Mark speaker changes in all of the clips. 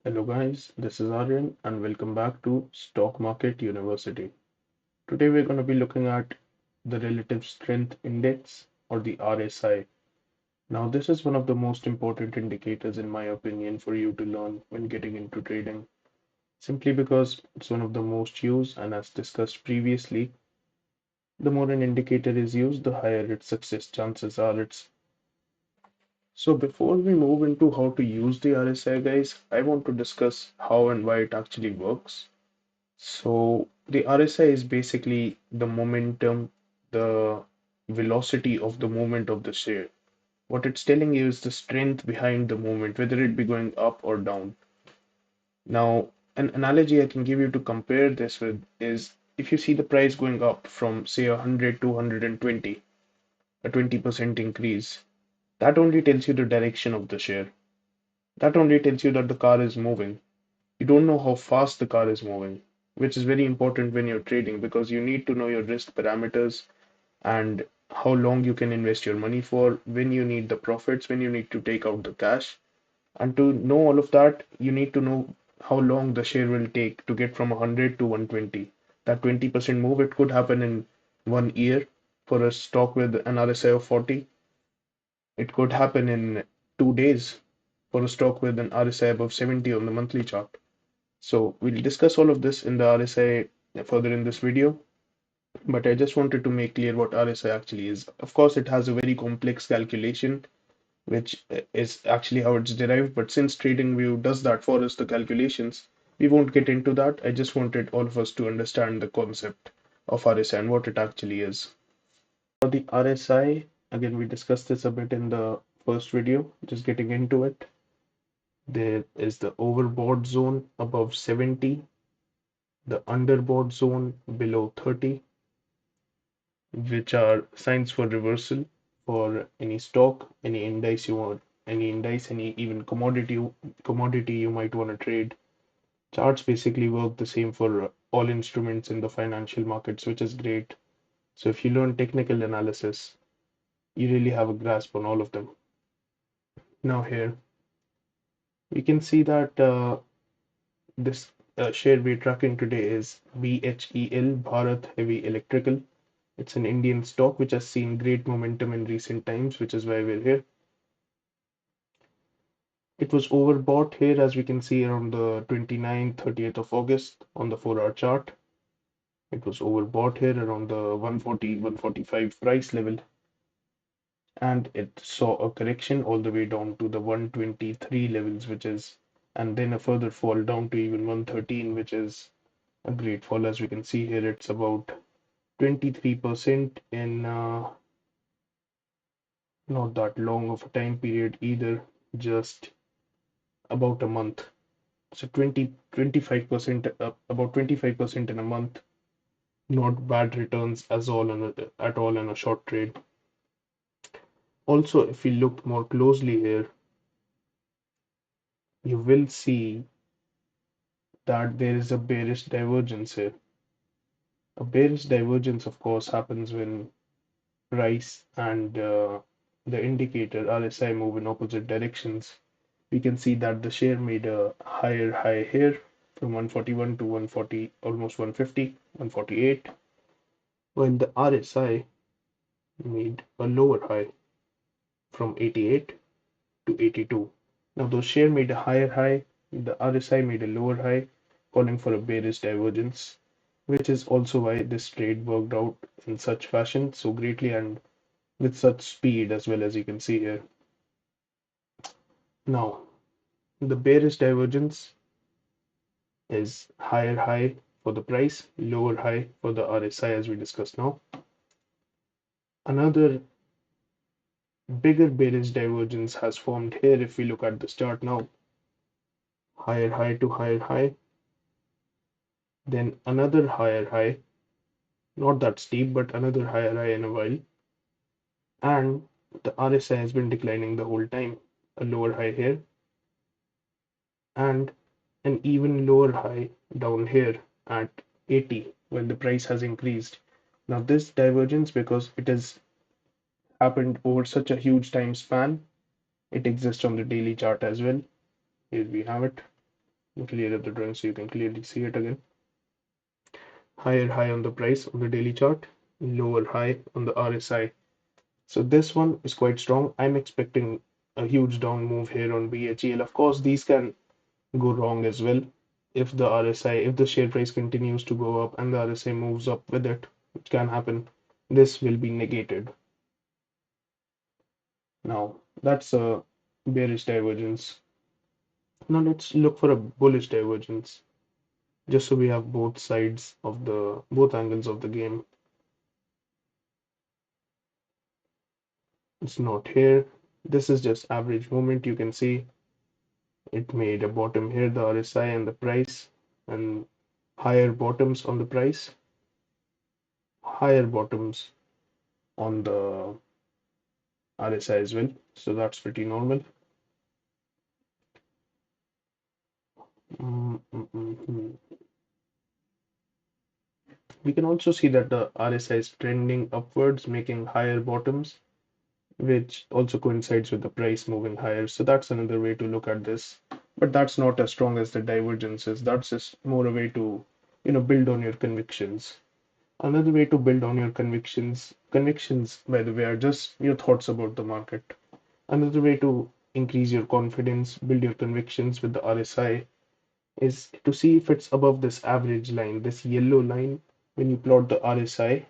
Speaker 1: Hello guys, this is Aryan and welcome back to Stock Market University. Today we're going to be looking at the Relative Strength Index or the RSI. Now this is one of the most important indicators in my opinion for you to learn when getting into trading, simply because it's one of the most used, and as discussed previously, the more an indicator is used, the higher its success chances are. So before we move into how to use the RSI guys, I want to discuss how and why it actually works. So the RSI is basically the momentum, the velocity of the movement of the share. What it's telling you is the strength behind the movement, whether it be going up or down. Now, an analogy I can give you to compare this with is if you see the price going up from say 100 to 120, a 20% increase, that only tells you the direction of the share. That only tells you that the car is moving. You don't know how fast the car is moving, which is very important when you're trading because you need to know your risk parameters and how long you can invest your money for, when you need the profits, when you need to take out the cash. And to know all of that, you need to know how long the share will take to get from 100 to 120. That 20% move, it could happen in 1 year for a stock with an RSI of 40. It could happen in 2 days for a stock with an RSI above 70 on the monthly chart. So we'll discuss all of this in the RSI further in this video, but I just wanted to make clear what RSI actually is. Of course, it has a very complex calculation, which is actually how it's derived, but since TradingView does that for us, the calculations, we won't get into that. I just wanted all of us to understand the concept of RSI and what it actually is. For the RSI, again, we discussed this a bit in the first video, just getting into it. There is the overbought zone above 70, the underbought zone below 30, which are signs for reversal for any stock, any index you want, any index, any even commodity you might want to trade. Charts basically work the same for all instruments in the financial markets, which is great. So if you learn technical analysis, you really have a grasp on all of them. Now here we can see that this share we're tracking today is BHEL, Bharat Heavy Electrical. It's an Indian stock which has seen great momentum in recent times, which is why we're here. It was overbought here, as we can see around the 29th, 30th of August on the 4-hour chart. It was overbought here around the 140, 145 price level, and it saw a correction all the way down to the 123 levels, which is, and then a further fall down to even 113, which is a great fall. As we can see here, it's about 23% in not that long of a time period either, just about a month. So 25% about 25% in a month. Not bad returns at all in a short trade. Also, if we look more closely here, you will see that there is a bearish divergence here. A bearish divergence, of course, happens when price and the indicator RSI move in opposite directions. We can see that the share made a higher high here from 141 to 140, almost 150, 148, while the RSI made a lower high from 88 to 82. Now, those share made a higher high, the RSI made a lower high, calling for a bearish divergence, which is also why this trade worked out in such fashion so greatly and with such speed as well, as you can see here. Now, the bearish divergence is higher high for the price, lower high for the RSI, as we discussed now. Another bigger bearish divergence has formed here if we look at this chart now. Higher high to higher high, then another higher high, not that steep, but another higher high in a while. And the RSI has been declining the whole time. A lower high here, and an even lower high down here at 80 when the price has increased. Now, this divergence, because it has happened over such a huge time span, it exists on the daily chart as well. Here we have it. Clear up the drawing so you can clearly see it again. Higher high on the price on the daily chart, lower high on the RSI. So this one is quite strong. I'm expecting a huge down move here on BHEL. Of course, these can go wrong as well. If the RSI, if the share price continues to go up and the RSI moves up with it, which can happen, this will be negated. Now, that's a bearish divergence. Now let's look for a bullish divergence, just so we have both sides of the both angles of the game. It's not here. This is just average movement. You can see it made a bottom here, the RSI and the price, and higher bottoms on the price, higher bottoms on the RSI as well. So that's pretty normal. Mm, mm, mm, mm. We can also see that the RSI is trending upwards, making higher bottoms, which also coincides with the price moving higher. So that's another way to look at this. But that's not as strong as the divergences. That's just more a way to, build on your convictions. Another way to build on your convictions, by the way, are just your thoughts about the market. Another way to increase your confidence, build your convictions with the RSI is to see if it's above this average line, this yellow line. When you plot the RSI,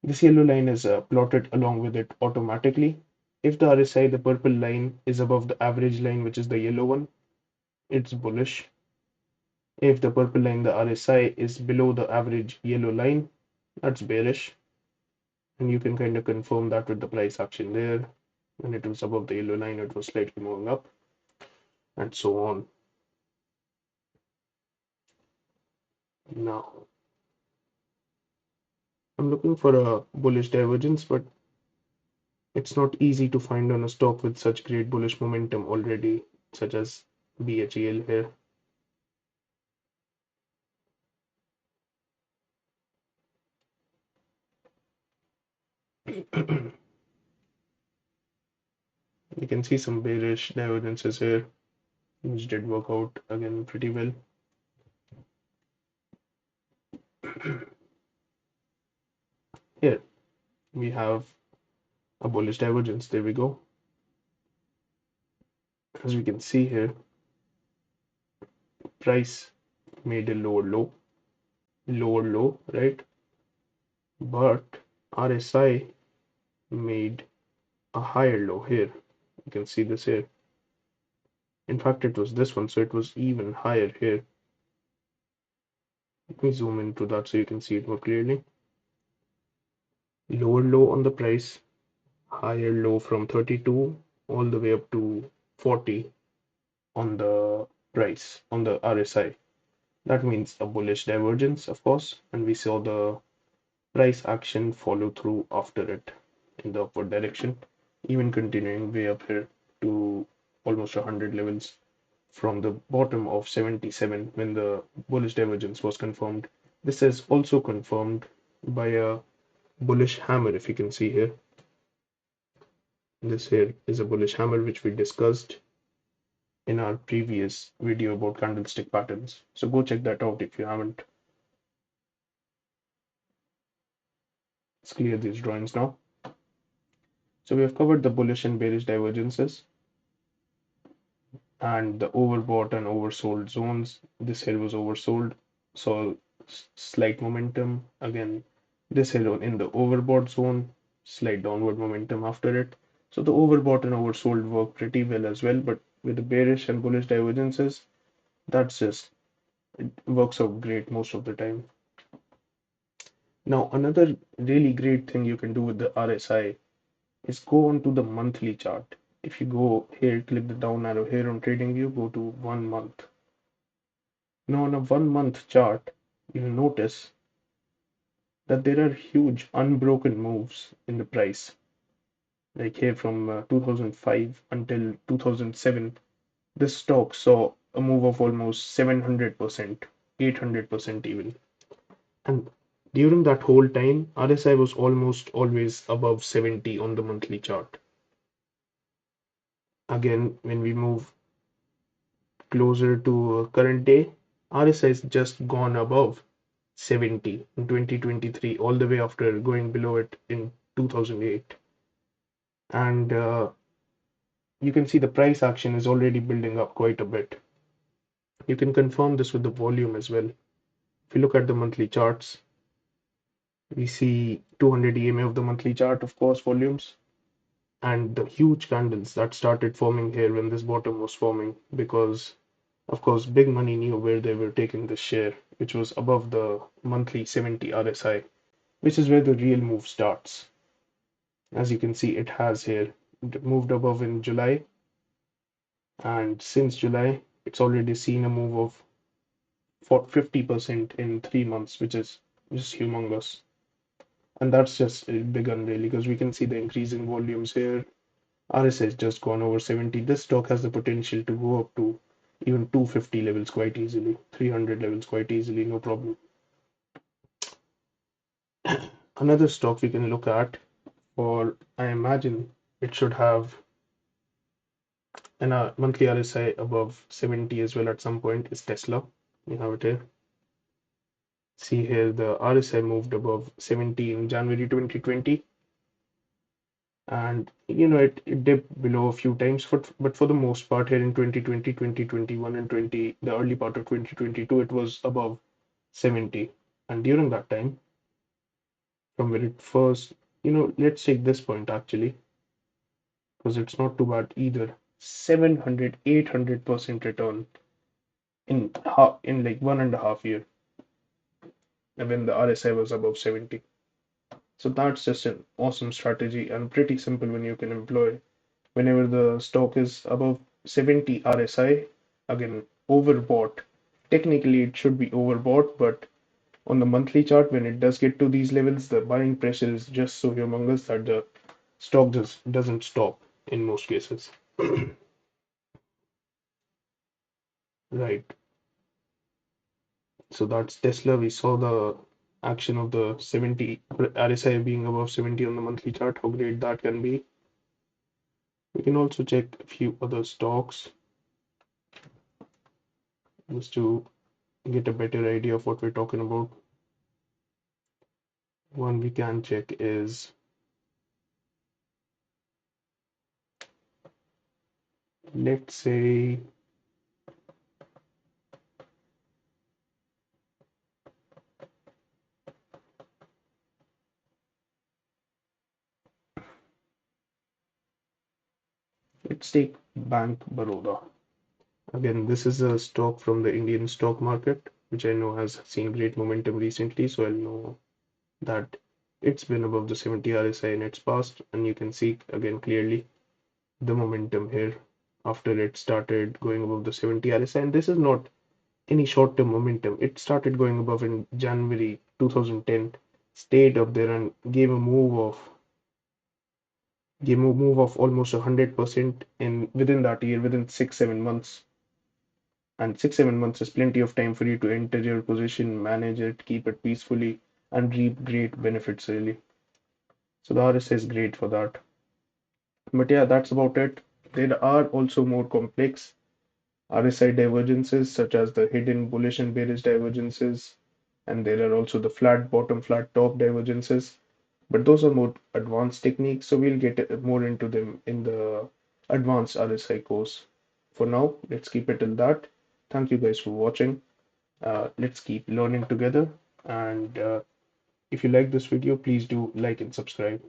Speaker 1: this yellow line is plotted along with it automatically. If the RSI, the purple line, is above the average line, which is the yellow one, it's bullish. If the purple line, the RSI, is below the average yellow line, that's bearish. And you can kind of confirm that with the price action there. When it was above the yellow line, it was slightly moving up, and so on. Now, I'm looking for a bullish divergence, but it's not easy to find on a stock with such great bullish momentum already, such as BHEL here. You can see some bearish divergences here, which did work out again pretty well. Here we have a bullish divergence. There we go. As we can see here, price made a lower low, right? But RSI made a higher low here. You can see this here. In fact, it was this one, so it was even higher here. Let me zoom into that so you can see it more clearly. Lower low on the price, higher low from 32 all the way up to 40 on the price, on the RSI. That means a bullish divergence, of course, and we saw the price action follow through after it in the upward direction, even continuing way up here to almost 100 levels from the bottom of 77 when the bullish divergence was confirmed. This is also confirmed by a bullish hammer, if you can see here. This here is a bullish hammer which we discussed in our previous video about candlestick patterns. So go check that out if you haven't. Let's clear these drawings now. So we have covered the bullish and bearish divergences and the overbought and oversold zones. This here was oversold, so slight momentum. Again, this here in the overbought zone, slight downward momentum after it. So the overbought and oversold work pretty well as well, but with the bearish and bullish divergences, that's just it works out great most of the time. Now, another really great thing you can do with the RSI is go on to the monthly chart. If you go here, click the down arrow here on TradingView, go to 1 month. Now, on a 1 month chart, you'll notice that there are huge unbroken moves in the price. Like here from 2005 until 2007, this stock saw a move of almost 700%, 800% even. And during that whole time, RSI was almost always above 70 on the monthly chart. Again, when we move closer to current day, RSI has just gone above 70 in 2023, all the way after going below it in 2008. And you can see the price action is already building up quite a bit. You can confirm this with the volume as well. If you look at the monthly charts, we see 200 EMA of the monthly chart, of course, volumes, and the huge candles that started forming here when this bottom was forming, because, of course, big money knew where they were taking this share, which was above the monthly 70 RSI, which is where the real move starts. As you can see, it has here moved above in July, and since July, it's already seen a move of 50% in 3 months, which is just humongous. And that's just begun really, because we can see the increasing volumes here. RSI has just gone over 70. This stock has the potential to go up to even 250 levels quite easily, 300 levels quite easily, no problem. Another stock we can look at, or I imagine it should have a monthly RSI above 70 as well at some point, is Tesla. You have it here. See here, the RSI moved above 70 in January 2020, and it dipped below a few times, but for the most part here in 2020, 2021, and the early part of 2022, it was above 70. And during that time, from where it first, let's take this point actually, because it's not too bad either. 700, 800% return in like 1.5 year when the RSI was above 70. So that's just an awesome strategy and pretty simple when you can employ whenever the stock is above 70 RSI. Again, overbought. Technically, it should be overbought, but on the monthly chart, when it does get to these levels, the buying pressure is just so humongous that the stock just doesn't stop in most cases. Right. So that's Tesla. We saw the action of the 70 RSI being above 70 on the monthly chart, how great that can be. We can also check a few other stocks just to get a better idea of what we're talking about. One we can check is, let's say, let's take Bank Baroda. Again, this is a stock from the Indian stock market, which I know has seen great momentum recently, so I'll know that it's been above the 70 RSI in its past, and you can see again clearly the momentum here after it started going above the 70 RSI. And this is not any short-term momentum. It started going above in January 2010, stayed up there and gave a move of almost 100% in within that year, within 6-7 months. And 6-7 months is plenty of time for you to enter your position, manage it, keep it peacefully, and reap great benefits really. So the RSI is great for that. But yeah, that's about it. There are also more complex RSI divergences, such as the hidden bullish and bearish divergences, and there are also the flat bottom, flat top divergences. But those are more advanced techniques, so we'll get more into them in the advanced RSI course. For now, let's keep it till that. Thank you guys for watching. Let's keep learning together. And if you like this video, please do like and subscribe.